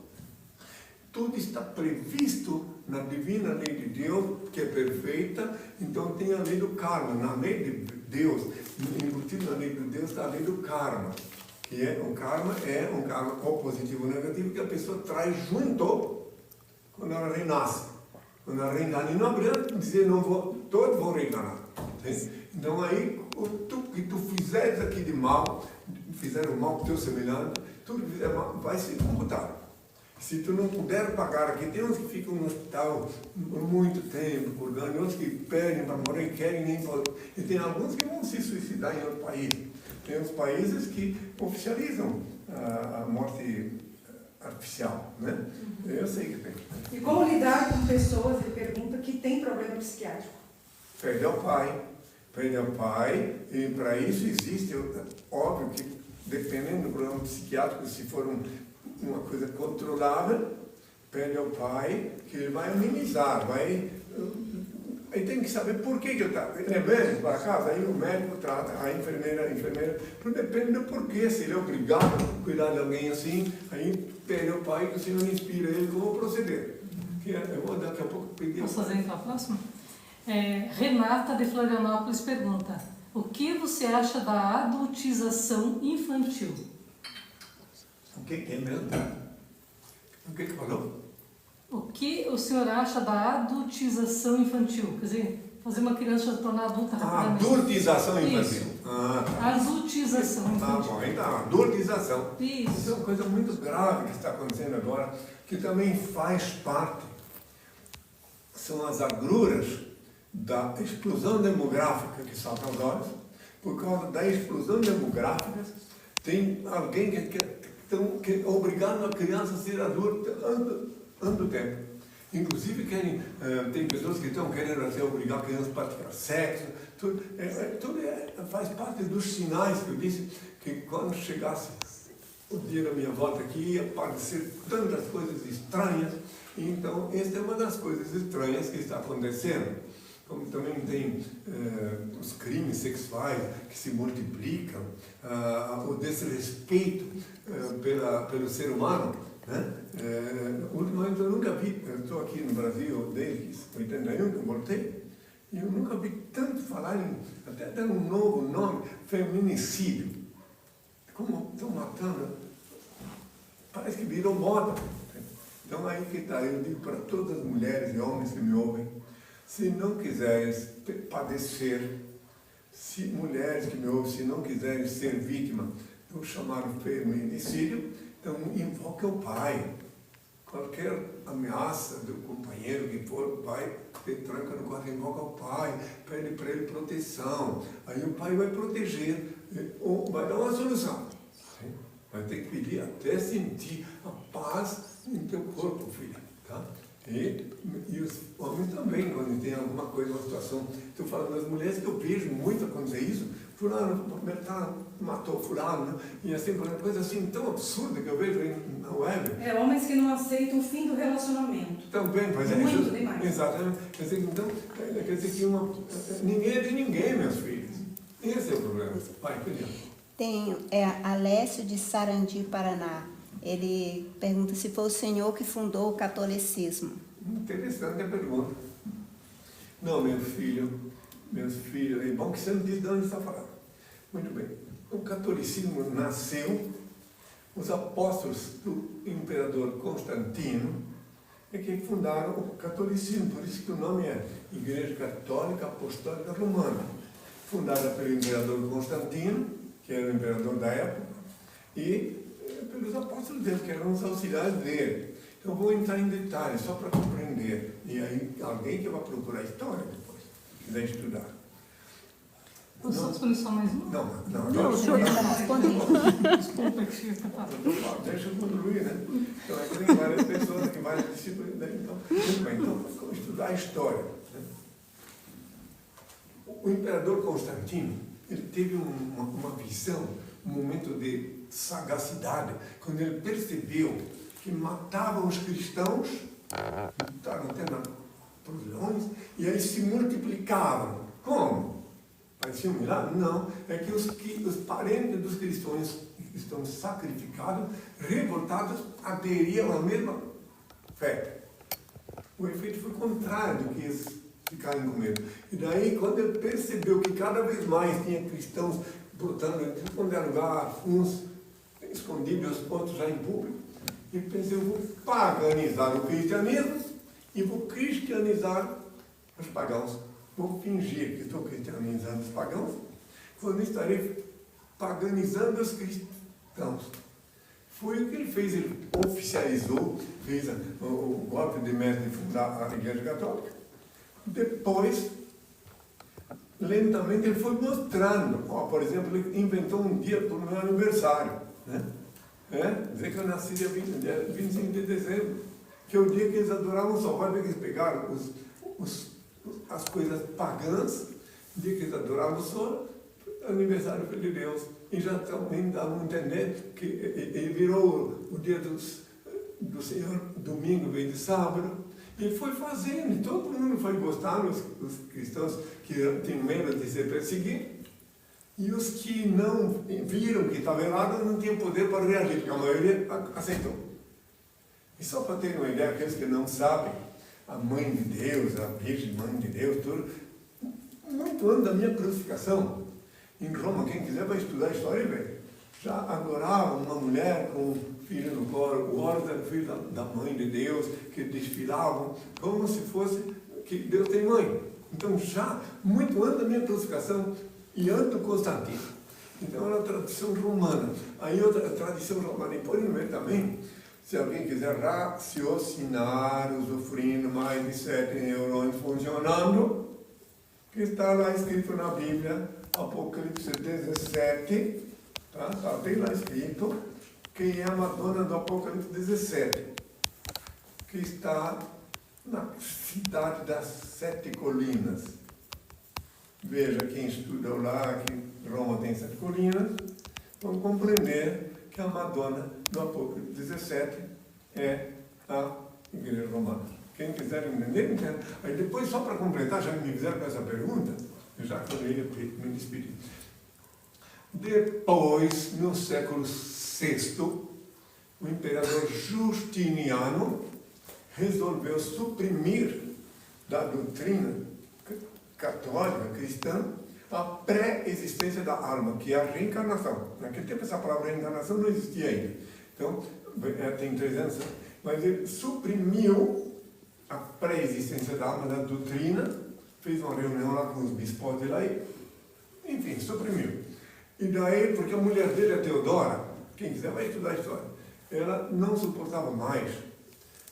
Tudo está previsto na divina lei de Deus, que é perfeita, então tem a lei do karma. Na lei de Deus, embutido na lei de Deus, está a lei do karma. Que é um karma ou positivo ou negativo, que a pessoa traz junto quando ela renasce. Quando ela reencarna, e não adianta dizer, todos vão reencarnar. Então aí, tudo que tu fizeres aqui de mal, fizeram mal para o teu semelhante, tudo que fizer mal vai ser computado. Se tu não puder pagar aqui, tem uns que ficam no hospital por muito tempo, por anos, outros que perdem para morrer, querem nem poder. E tem alguns que vão se suicidar em outro país. Tem uns países que oficializam a morte artificial, né? Eu sei que tem. E como lidar com pessoas, ele pergunta, que têm problema psiquiátrico? Perde ao pai, e para isso existe, óbvio que dependendo do problema psiquiátrico, se for uma coisa controlável, pede ao pai, que ele vai amenizar, aí tem que saber por que eu estava. Ele é médico para casa, aí o médico trata, a enfermeira, depende do porquê, se ele é obrigado a cuidar de alguém assim, aí pede ao pai que o Senhor inspira ele como proceder. Eu vou daqui a pouco pedir. Posso fazer então a próxima? Renata de Florianópolis pergunta: o que você acha da adultização infantil? O que é mesmo? O que falou? O que o senhor acha da adultização infantil? Quer dizer, fazer uma criança se tornar adulta rapidamente. Adultização infantil. Isso. Adultização infantil. Bom, então, adultização. Isso. É uma coisa muito grave que está acontecendo agora, que também faz parte. São as agruras da explosão demográfica que saltam aos olhos. Por causa da explosão demográfica, tem alguém que é obrigado a criança a ser adulta antes do tempo. Inclusive, tem pessoas que estão querendo ser obrigar a criança a praticar sexo. Tudo faz parte dos sinais que eu disse que quando chegasse o dia da minha volta aqui, ia aparecer tantas coisas estranhas. Então, esta é uma das coisas estranhas que está acontecendo. Como também tem os crimes sexuais que se multiplicam, o desrespeito pelo ser humano. Né? Ultimamente eu nunca vi, eu estou aqui no Brasil desde 81 que eu voltei, e eu nunca vi tanto falar até dar um novo nome, feminicídio. Como estão matando, parece que virou moda. Então aí que está, eu digo para todas as mulheres e homens que me ouvem, se não quiseres padecer, se mulheres que me ouvem, se não quiserem ser vítima do chamado feminicídio, então invoque o pai. Qualquer ameaça do companheiro que for, o pai te tranca no quarto, invoca o pai, pede para ele proteção. Aí o pai vai proteger, ou vai dar uma solução. Vai ter que pedir até sentir a paz em teu corpo, filho. Tá? E os homens também, quando tem alguma coisa, uma situação. Estou falando das mulheres que eu vejo muito acontecer isso, fulano matou fulano, e assim, uma coisa assim tão absurda que eu vejo na web. Homens que não aceitam o fim do relacionamento. Também, pois é. Muito isso, demais. Exatamente. Quer dizer, então, quer dizer que ninguém é de ninguém, meus filhos. Esse é o problema. Vai, Pedro. Tem Alessio de Sarandi, Paraná. Ele pergunta se foi o senhor que fundou o catolicismo. Interessante a pergunta. Não, meus filhos, é bom que você não diz de onde está falando. Muito bem. O catolicismo nasceu, os apóstolos do imperador Constantino é que fundaram o catolicismo, por isso que o nome é Igreja Católica Apostólica Romana, fundada pelo imperador Constantino, que era o imperador da época, e pelos apóstolos dele, que eram os auxiliares dele. Então, vou entrar em detalhes, só para compreender. E aí, alguém que vai procurar história depois, quiser estudar. Posso responder só mais uma? Não, o senhor está respondendo. Desculpa que você falou. Deixa eu concluir, né? Então, é que tem várias pessoas que várias disciplinas. Então, muito bem, então, vamos estudar a história. Né? O imperador Constantino, ele teve uma visão, um momento de sagacidade, quando ele percebeu que matavam os cristãos, estavam tendo problemas, e eles se multiplicavam. Como? Parecia um milagre? Não. É que os parentes dos cristãos sacrificados, revoltados, aderiam à mesma fé. O efeito foi contrário do que eles ficarem com medo. E daí, quando ele percebeu que cada vez mais tinha cristãos brotando em tudo quanto é lugar, uns escondidos, outros já em público, ele pensou, eu vou paganizar o cristianismo e vou cristianizar os pagãos. Vou fingir que estou cristianizando os pagãos, quando estarei paganizando os cristãos. Foi o que ele fez, ele oficializou, fez o golpe de mestre de fundar a Igreja Católica. Depois, lentamente, ele foi mostrando. Por exemplo, ele inventou um dia para o meu aniversário. Né? Dizer que eu nasci dia 25 de dezembro, que é o dia que eles adoravam o sol. Vai ver que eles pegaram as coisas pagãs, o dia que eles adoravam o sol, aniversário de Deus. E já também davam a entender que ele virou o dia do Senhor, domingo, vez de sábado. E foi fazendo, e todo mundo foi gostando, os cristãos que tinham medo de ser perseguidos, e os que não viram que estava errado não tinham poder para reagir, porque a maioria aceitou. E só para ter uma ideia, aqueles que não sabem, a Mãe de Deus, a Virgem Mãe de Deus, tudo, muito antes da minha crucificação, em Roma, quem quiser vai estudar a história e ver, já adorava uma mulher com um filho no colo, o Horus era filho da Mãe de Deus, que desfilavam como se fosse que Deus tem mãe. Então, já muito antes da minha crucificação e antes do Constantino. Então, era a tradição romana. Aí, outra tradição romana, e por meio também, se alguém quiser raciocinar, usufruindo mais de 7 neurônios funcionando, que está lá escrito na Bíblia, Apocalipse 17, tá? Está bem lá escrito, quem é a Madonna do Apocalipse 17, que está na cidade das 7 colinas. Veja, quem estudou lá, que Roma tem 7 colinas, vão compreender que a Madonna do Apocalipse 17 é a Igreja Romana. Quem quiser entender, entende. Aí depois, só para completar, já que me fizeram com essa pergunta, eu já poderia me despedir. Depois, no século VI, o imperador Justiniano resolveu suprimir da doutrina católica, cristã, a pré-existência da alma, que é a reencarnação. Naquele tempo, essa palavra reencarnação não existia ainda. Então, tem 300 anos. Mas ele suprimiu a pré-existência da alma da doutrina, fez uma reunião lá com os bispos de lá e, enfim, suprimiu. E daí, porque a mulher dele, a Teodora, quem quiser vai estudar a história, ela não suportava mais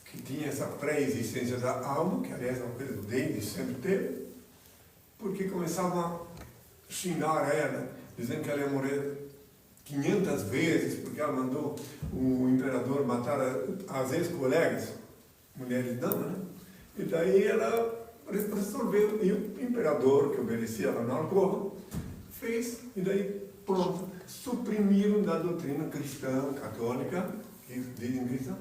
que tinha essa pré-existência da alma, que aliás é uma coisa desde sempre teve, porque começavam a xingar ela, dizendo que ela ia morrer 500 vezes, porque ela mandou o imperador matar as ex-colegas, mulheres damas, né? E daí ela resolveu, e o imperador, que obedecia ela na alcova, fez, e daí pronto, suprimiram da doutrina cristã, católica, que dizem cristã,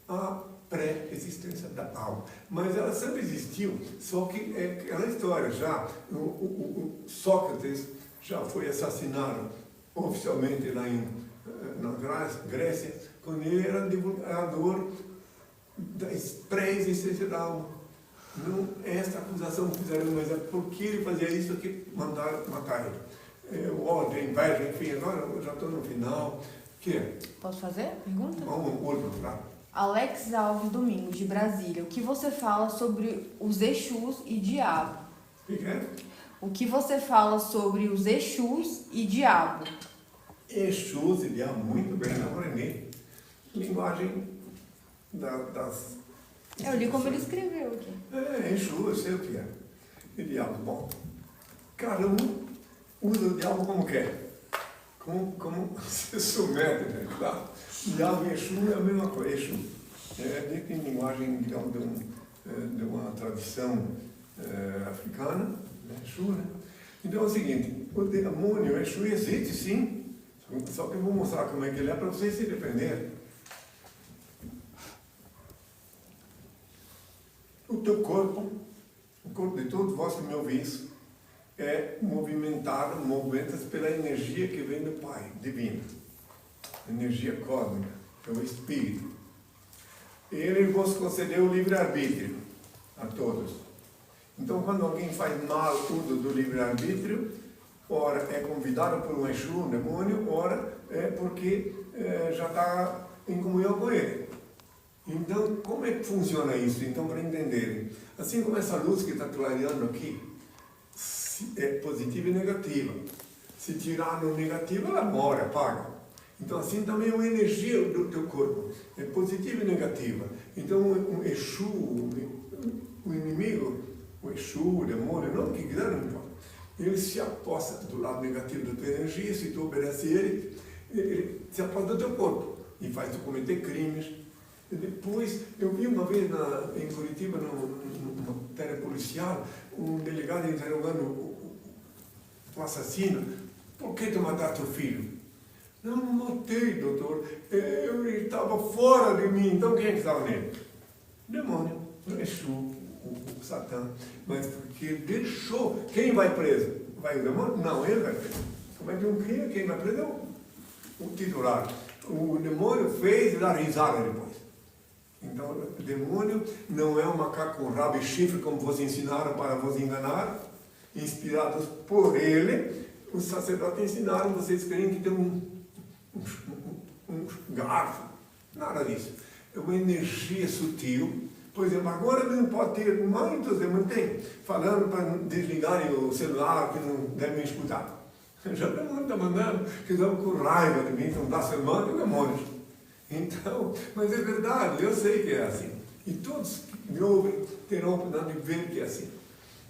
a pré-existência da alma. Mas ela sempre existiu, só que é aquela história já, o Sócrates já foi assassinado oficialmente lá na Grécia, quando ele era divulgador da pré-existência da alma. Não é esta acusação que fizeram, mas é porque ele fazia isso que mandaram matar ele. Ódio, inveja, enfim, agora eu já estou no final. Que é? Posso fazer? Pergunta? Vamos, outro, tá? Alex Alves Domingos, de Brasília. O que você fala sobre os Exus e diabo? O que é? O que você fala sobre os Exus e diabo? Exus e diabo, muito bem, não aprendi. Linguagem das... Eu li como ele escreveu aqui. Exu, eu sei o que é. E diabo, bom. Cada um usa o diabo como quer. Como se submete, né? Claro. Diabo e Exu é a mesma coisa. Exu é em linguagem, digamos, de uma tradição africana, né? Exu, né? Então é o seguinte, o demônio, o Exu existe sim, só que eu vou mostrar como é que ele é para vocês se defenderem. O teu corpo, o corpo de todos vós que me ouvis, é movimenta-se pela energia que vem do Pai, divina. Energia cósmica, é o Espírito. Ele vos concedeu o livre-arbítrio a todos. Então, quando alguém faz mal uso do livre-arbítrio, ora é convidado por um Exu, um demônio, ora é porque já está em comunhão com ele. Então, como é que funciona isso? Então, para entenderem, assim como essa luz que está clareando aqui, é positiva e negativa. Se tirar no negativo, ela morre, apaga. Então, assim também é uma energia do teu corpo, é positiva e negativa. Então, um Exu, o inimigo, o Exu, o demônio, não o que quiser, não importa. Ele se aposta do lado negativo da tua energia, se tu obedece ele se aposta do teu corpo e faz tu cometer crimes. E depois, eu vi uma vez em Curitiba, numa matéria policial, um delegado interrogando o assassino: por que tu mataste o filho? Não matei, doutor, ele estava fora de mim, então quem é que estava nele? O demônio, o Exu, o Satã. Mas porque ele deixou, quem vai preso? Vai o demônio? Não, ele vai preso. Como é que um cria, quem vai preso é o titular. O demônio fez dar risada depois. Então, o demônio não é um macaco com rabo e chifre, como vos ensinaram para vos enganar. Inspirados por ele, os sacerdotes ensinaram, vocês creem que tem um garfo. Nada disso. É uma energia sutil. Por exemplo, agora não pode ter muitos demônios, tem, falando para desligarem o celular, que não devem escutar. Já o demônio está mandando, que estão com raiva de mim, estão blasfemando, demônios. Então, mas é verdade, eu sei que é assim. E todos que me ouvem terão a oportunidade de ver que é assim.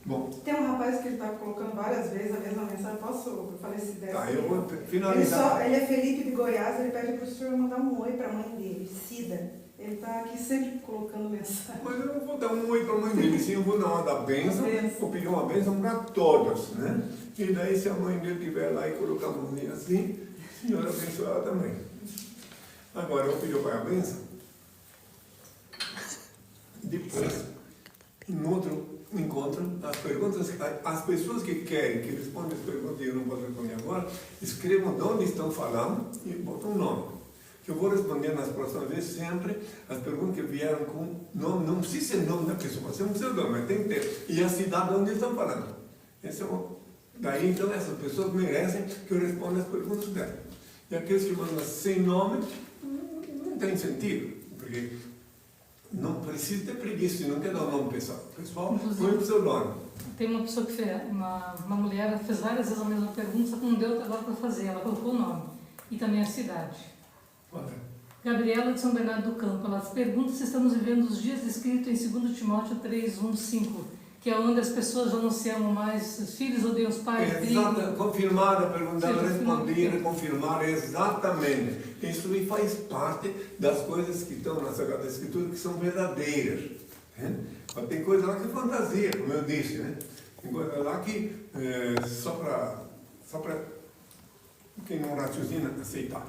Bom. Tem um rapaz que ele está colocando várias vezes a mesma mensagem. Eu falei se der. Tá, eu vou finalizar. Ele é Felipe de Goiás, ele pede para o senhor mandar um oi para a mãe dele, Cida. Ele está aqui sempre colocando mensagem. Mas eu não vou dar um oi para a mãe dele, sim, eu vou dar uma da bênção, vou pedir uma bênção para todos, né? E daí, se a mãe dele estiver lá e colocar a mãozinha assim, o Senhor abençoe ela também. Agora, eu vou pedir o pai a bênção. Depois, em outro encontro, as pessoas que querem que respondam as perguntas e eu não posso responder agora, escrevam de onde estão falando e botam um nome. Que eu vou responder nas próximas vezes sempre as perguntas que vieram com nome, não precisa ser nome da pessoa, pode ser um pseudônimo, mas tem que ter. E a cidade de onde estão falando. Esse é daí, então, essas pessoas merecem que eu responda as perguntas delas. E aqueles que mandam sem nome, não tem sentido, porque não precisa ter preguiça, não quer dar o nome pessoal. Pessoal, põe o pseudônimo. Tem uma pessoa que fez, uma mulher, ela fez várias vezes a mesma pergunta, só que não deu agora para fazer, ela colocou o nome e também a cidade. Gabriela de São Bernardo do Campo, ela pergunta se estamos vivendo os dias descritos em 2 Timóteo 3, 1, 5, que é onde as pessoas já não se amam mais, os filhos odeiam os pais. Exato, confirmada a pergunta, ela respondida, confirmar exatamente. Isso aí faz parte das coisas que estão na Sagrada Escritura que são verdadeiras. Né? Mas tem coisa lá que é fantasia, como eu disse, né? Tem coisa lá que só para Só para quem não raciocina aceitar.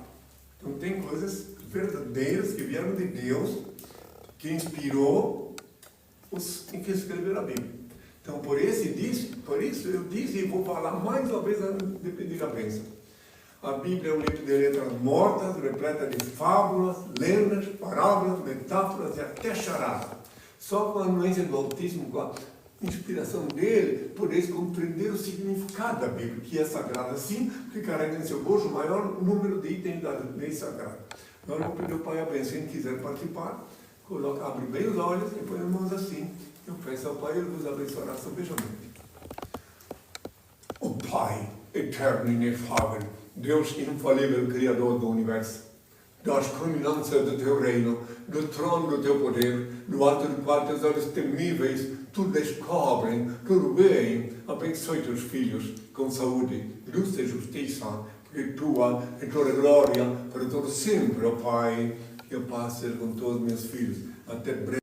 Então tem coisas verdadeiras que vieram de Deus, que inspirou os que escreveram a Bíblia. Então por isso eu disse e vou falar mais uma vez antes de pedir a bênção. A Bíblia é um livro de letras mortas, repleta de fábulas, lendas, parábolas, metáforas e até charada. Só com a anuência do Altíssimo, com a inspiração dele, podeis compreender o significado da Bíblia, que é sagrada sim, porque carrega em seu bolso o maior número de itens da lei sagrada. Agora eu vou pedir ao Pai a bênção. Quem quiser participar, abre bem os olhos e põe as mãos assim. Eu peço ao Pai, ele vos abençoará sobejamente. O Pai, eterno e inefável, Deus infalível, Criador do Universo, das culminâncias do teu reino, do trono do teu poder, do alto do qual teus olhos temíveis tudo descobrem, tudo veem. Abençoe teus filhos com saúde, luz e justiça, porque tua é toda glória para todo sempre, ó Pai. Que a paz seja com todos meus filhos. Até breve.